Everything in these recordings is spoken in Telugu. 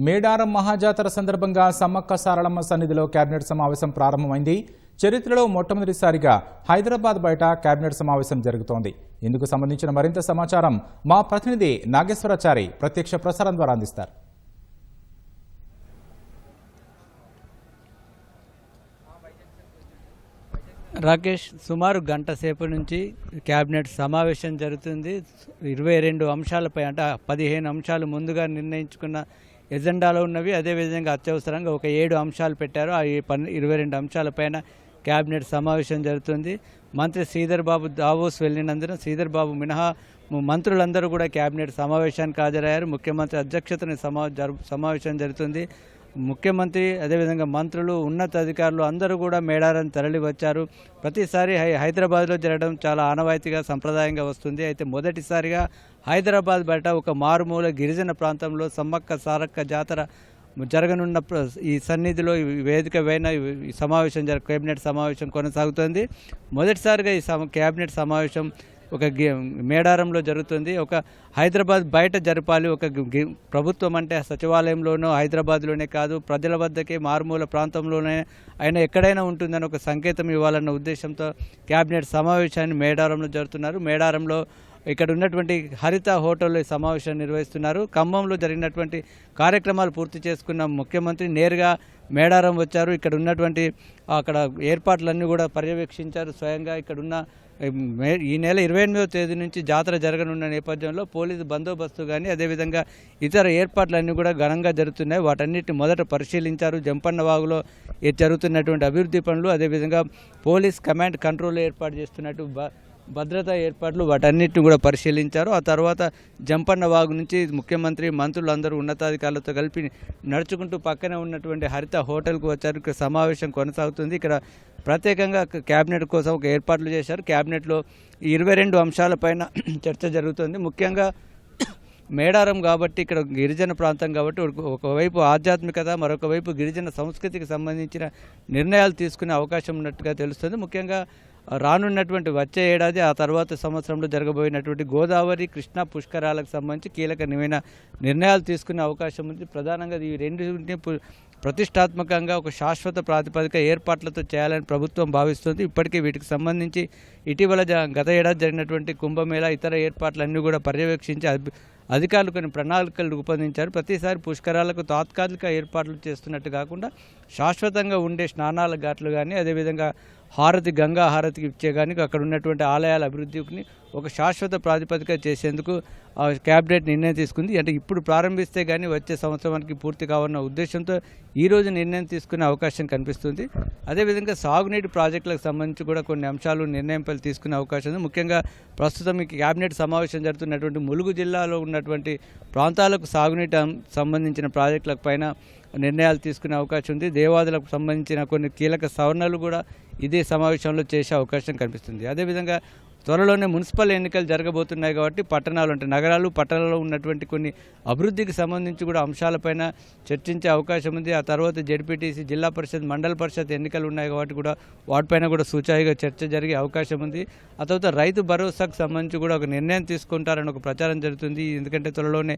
మేడారం మహాజాతర సందర్భంగా సమ్మక్క సారళమ్మ సన్నిధిలో కేబినెట్ సమావేశం ప్రారంభమైంది. చరిత్రలో మొట్టమొదటిసారిగా హైదరాబాద్ బయట కేబినెట్ సమావేశం జరుగుతోంది. ఇందుకు సంబంధించిన మరింత సమాచారం మా ప్రతినిధి నాగేశ్వరాచారి ప్రత్యక్ష ప్రసారం ద్వారా అందిస్తారు. రాకేష్, సుమారు గంట సేపు నుంచి క్యాబినెట్ సమావేశం జరుగుతుంది. 22 అంశాలపై అంటే 15 అంశాలు ముందుగా నిర్ణయించుకున్న ఎజెండాలో ఉన్నవి. అదేవిధంగా అత్యవసరంగా ఒక 7 అంశాలు పెట్టారు. ఆ 22 అంశాలపైన క్యాబినెట్ సమావేశం జరుగుతుంది. మంత్రి శ్రీధర్ బాబు దావోస్ వెళ్ళినందున శ్రీధర్ బాబు మినహా మంత్రులందరూ కూడా క్యాబినెట్ సమావేశానికి హాజరయ్యారు. ముఖ్యమంత్రి అధ్యక్షతన సమావేశం జరుగుతుంది. ముఖ్యమంత్రి అదేవిధంగా మంత్రులు ఉన్నతాధికారులు అందరూ కూడా మేడారం తరలి వచ్చారు. ప్రతిసారి హైదరాబాద్లో జరగడం చాలా ఆనవాయితీగా సంప్రదాయంగా వస్తుంది. అయితే మొదటిసారిగా హైదరాబాద్ బయట ఒక మారుమూల గిరిజన ప్రాంతంలో సమ్మక్క సారక్క జాతర జరగనున్న ఈ సన్నిధిలో వేదిక పైన ఈ సమావేశం కేబినెట్ సమావేశం కొనసాగుతుంది. మొదటిసారిగా ఈ కేబినెట్ సమావేశం ఒక మేడారంలో జరుగుతుంది. ఒక హైదరాబాద్ బయట జరపాలి. ఒక ప్రభుత్వం అంటే సచివాలయంలోనో హైదరాబాద్లోనే కాదు, ప్రజల వద్దకే మారుమూల ప్రాంతంలోనే అయినా ఎక్కడైనా ఉంటుందని ఒక సంకేతం ఇవ్వాలన్న ఉద్దేశంతో కేబినెట్ సమావేశాన్ని మేడారంలో జరుగుతున్నారు. మేడారంలో ఇక్కడ ఉన్నటువంటి హరిత హోటల్లో ఈ సమావేశాన్ని నిర్వహిస్తున్నారు. ఖమ్మంలో జరిగినటువంటి కార్యక్రమాలు పూర్తి చేసుకున్న ముఖ్యమంత్రి నేరుగా మేడారం వచ్చారు. ఇక్కడ ఉన్నటువంటి అక్కడ ఏర్పాట్లన్నీ కూడా పర్యవేక్షించారు స్వయంగా. ఇక్కడున్న ఈ నెల 28వ తేదీ నుంచి జాతర జరగనున్న నేపథ్యంలో పోలీసు బందోబస్తు కానీ అదేవిధంగా ఇతర ఏర్పాట్లన్నీ కూడా ఘనంగా జరుగుతున్నాయి. వాటన్నిటిని మొదట పరిశీలించారు. జంపన్న వాగులో జరుగుతున్నటువంటి అభివృద్ధి పనులు, అదేవిధంగా పోలీస్ కమాండ్ కంట్రోల్ ఏర్పాటు చేస్తున్నట్టు భద్రతా ఏర్పాట్లు వాటన్నిటిని కూడా పరిశీలించారు. ఆ తర్వాత జంపన్న వాగు నుంచి ముఖ్యమంత్రి మంత్రులు అందరూ ఉన్నతాధికారులతో కలిపి నడుచుకుంటూ పక్కనే ఉన్నటువంటి హరిత హోటల్కు వచ్చారు. ఇక్కడ సమావేశం కొనసాగుతుంది. ఇక్కడ ప్రత్యేకంగా కేబినెట్ కోసం ఒక ఏర్పాట్లు చేశారు. కేబినెట్లో 22 అంశాలపైన చర్చ జరుగుతుంది. ముఖ్యంగా మేడారం కాబట్టి ఇక్కడ గిరిజన ప్రాంతం కాబట్టి ఒకవైపు ఆధ్యాత్మికత, మరొక వైపు గిరిజన సంస్కృతికి సంబంధించిన నిర్ణయాలు తీసుకునే అవకాశం ఉన్నట్టుగా తెలుస్తుంది. ముఖ్యంగా రానున్నటువంటి వచ్చే ఏడాది ఆ తర్వాత సంవత్సరంలో జరగబోయినటువంటి గోదావరి కృష్ణా పుష్కరాలకు సంబంధించి కీలకమైన నిర్ణయాలు తీసుకునే అవకాశం ఉంది. ప్రధానంగా ఈ రెండింటిని ప్రతిష్టాత్మకంగా ఒక శాశ్వత ప్రాతిపదిక ఏర్పాట్లతో చేయాలని ప్రభుత్వం భావిస్తుంది. ఇప్పటికీ వీటికి సంబంధించి ఇటీవల గత ఏడాది జరిగినటువంటి కుంభమేళా ఇతర ఏర్పాట్లన్నీ కూడా పర్యవేక్షించి అధికారులు కొన్ని ప్రణాళికలు రూపొందించారు. ప్రతిసారి పుష్కరాలకు తాత్కాలిక ఏర్పాట్లు చేస్తున్నట్టు కాకుండా శాశ్వతంగా ఉండే స్నానాల ఘాట్లు కానీ అదేవిధంగా గంగా హారతికి ఇచ్చే కానీ అక్కడ ఉన్నటువంటి ఆలయాల అభివృద్ధిని ఒక శాశ్వత ప్రాతిపదిక చేసేందుకు క్యాబినెట్ నిర్ణయం తీసుకుంది. అంటే ఇప్పుడు ప్రారంభిస్తే కానీ వచ్చే సంవత్సరానికి పూర్తి కావాలన్న ఉద్దేశంతో ఈరోజు నిర్ణయం తీసుకునే అవకాశం కనిపిస్తుంది. అదేవిధంగా సాగునీటి ప్రాజెక్టులకు సంబంధించి కూడా కొన్ని అంశాలు నిర్ణయంపై తీసుకునే అవకాశం ఉంది. ముఖ్యంగా ప్రస్తుతం ఈ క్యాబినెట్ సమావేశం జరుగుతున్నటువంటి ములుగు జిల్లాలో ఉన్నటువంటి ప్రాంతాలకు సాగునీటి సంబంధించిన ప్రాజెక్టులకు పైన నిర్ణయాలు తీసుకునే అవకాశం ఉంది. దేవాదులకు సంబంధించిన కొన్ని కీలక సవరణలు కూడా ఇదే సమావేశంలో చేసే అవకాశం కనిపిస్తుంది. అదేవిధంగా త్వరలోనే మున్సిపల్ ఎన్నికలు జరగబోతున్నాయి కాబట్టి పట్టణాలు అంటే నగరాలు పట్టణాల్లో ఉన్నటువంటి కొన్ని అభివృద్ధికి సంబంధించి కూడా అంశాలపైన చర్చించే అవకాశం ఉంది. ఆ తర్వాత జెడ్పీటీసీ, జిల్లా పరిషత్, మండల పరిషత్ ఎన్నికలు ఉన్నాయి కాబట్టి కూడా వాటిపైన కూడా సూచాయిగా చర్చ జరిగే అవకాశం ఉంది. ఆ తర్వాత రైతు భరోసాకు సంబంధించి కూడా ఒక నిర్ణయం తీసుకుంటారని ఒక ప్రచారం జరుగుతుంది. ఎందుకంటే త్వరలోనే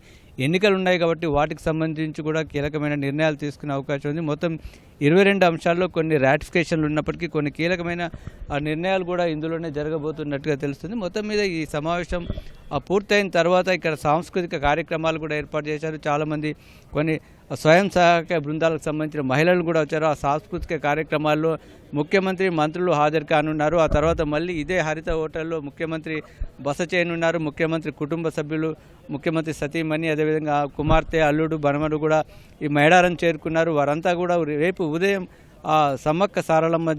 ఎన్నికలు ఉన్నాయి కాబట్టి వాటికి సంబంధించి కూడా కీలకమైన నిర్ణయాలు తీసుకునే అవకాశం ఉంది. మొత్తం 22 అంశాల్లో కొన్ని రాటిఫికేషన్లు ఉన్నప్పటికీ కొన్ని కీలకమైన నిర్ణయాలు కూడా ఇందులోనే జరగబోతున్నట్టుగా తెలుస్తుంది. మొత్తం మీద ఈ సమావేశం పూర్తయిన తర్వాత ఇక్కడ సాంస్కృతిక కార్యక్రమాలు కూడా ఏర్పాటు చేశారు. చాలామంది కొన్ని స్వయం సహాయక బృందాలకు సంబంధించిన మహిళలు కూడా వచ్చారు. ఆ సాంస్కృతిక కార్యక్రమాల్లో ముఖ్యమంత్రి మంత్రులు హాజరు కానున్నారు. ఆ తర్వాత మళ్ళీ ఇదే హరిత హోటల్లో ముఖ్యమంత్రి బస చేయనున్నారు. ముఖ్యమంత్రి కుటుంబ సభ్యులు, ముఖ్యమంత్రి సతీమణి, అదేవిధంగా కుమార్తె, అల్లుడు, బనమడు కూడా ఈ మేడారం చేరుకున్నారు. వారంతా కూడా రేపు ఉదయం సమ్మక్క సారళమ్మ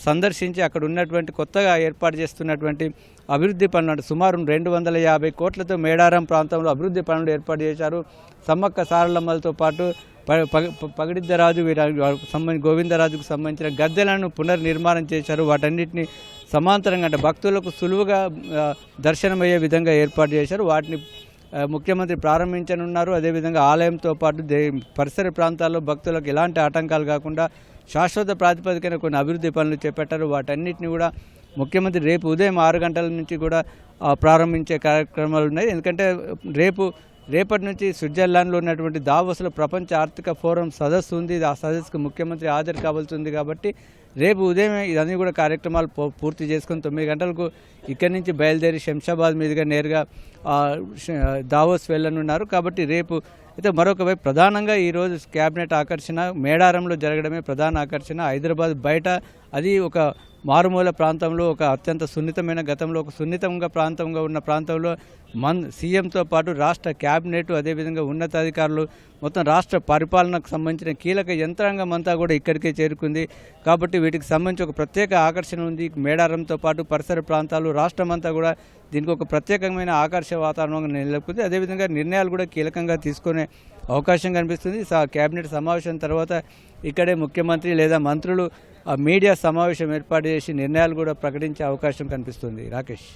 సందర్శించి అక్కడ ఉన్నటువంటి కొత్తగా ఏర్పాటు చేస్తున్నటువంటి అభివృద్ధి పనులు సుమారు 250 కోట్లతో మేడారం ప్రాంతంలో అభివృద్ధి పనులు ఏర్పాటు చేశారు. సమ్మక్క సారళమ్మలతో పాటు పగిడిద్దరాజు గోవిందరాజుకు సంబంధించిన గద్దెలను పునర్నిర్మాణం చేశారు. వాటన్నిటిని సమాంతరంగా అంటే భక్తులకు సులువుగా దర్శనమయ్యే విధంగా ఏర్పాటు చేశారు. వాటిని ముఖ్యమంత్రి ప్రారంభించనున్నారు. అదేవిధంగా ఆలయంతో పాటు పరిసర ప్రాంతాల్లో భక్తులకు ఎలాంటి ఆటంకాలు కాకుండా శాశ్వత ప్రాతిపదికన కొన్ని అభివృద్ధి పనులు చేపట్టారు. వాటన్నిటిని కూడా ముఖ్యమంత్రి రేపు ఉదయం 6 గంటల నుంచి కూడా ప్రారంభించే కార్యక్రమాలు ఉన్నాయి. ఎందుకంటే రేపు రేపటి నుంచి స్విట్జర్లాండ్లో ఉన్నటువంటి దావోస్లో ప్రపంచ ఆర్థిక ఫోరం సదస్సు ఉంది. ఆ సదస్సుకు ముఖ్యమంత్రి హాజరు కావాల్సి ఉంది కాబట్టి రేపు ఉదయం ఇదన్నీ కూడా కార్యక్రమాలు పూర్తి చేసుకుని 9 గంటలకు ఇక్కడి నుంచి బయలుదేరి శంషాబాద్ మీదుగా నేరుగా దావోస్ వెళ్ళనున్నారు. కాబట్టి రేపు అయితే మరొక వైపు ప్రధానంగా ఈరోజు క్యాబినెట్ ఆకర్షణ మేడారంలో జరగడమే ప్రధాన ఆకర్షణ. హైదరాబాద్ బయట అది ఒక మారుమూల ప్రాంతంలో, ఒక అత్యంత సున్నితమైన గతంలో ఒక సున్నితంగా ప్రాంతంగా ఉన్న ప్రాంతంలో సీఎంతో పాటు రాష్ట్ర క్యాబినెట్, అదేవిధంగా ఉన్నతాధికారులు, మొత్తం రాష్ట్ర పరిపాలనకు సంబంధించిన కీలక యంత్రాంగం అంతా కూడా ఇక్కడికే చేరుకుంది. కాబట్టి వీటికి సంబంధించి ఒక ప్రత్యేక ఆకర్షణ ఉంది. మేడారంతో పాటు పరిసర ప్రాంతాలు, రాష్ట్రం అంతా కూడా దీనికి ఒక ప్రత్యేకమైన ఆకర్షణ వాతావరణంగా నెలకొంది. అదేవిధంగా నిర్ణయాలు కూడా కీలకంగా తీసుకునే అవకాశం కనిపిస్తుంది. క్యాబినెట్ సమావేశం తర్వాత ఇక్కడే ముఖ్యమంత్రి లేదా మంత్రులు మీడియా సమావేశం ఏర్పాటు చేసి నిర్ణయాలు కూడా ప్రకటించే అవకాశం కనిపిస్తుంది. రాకేష్.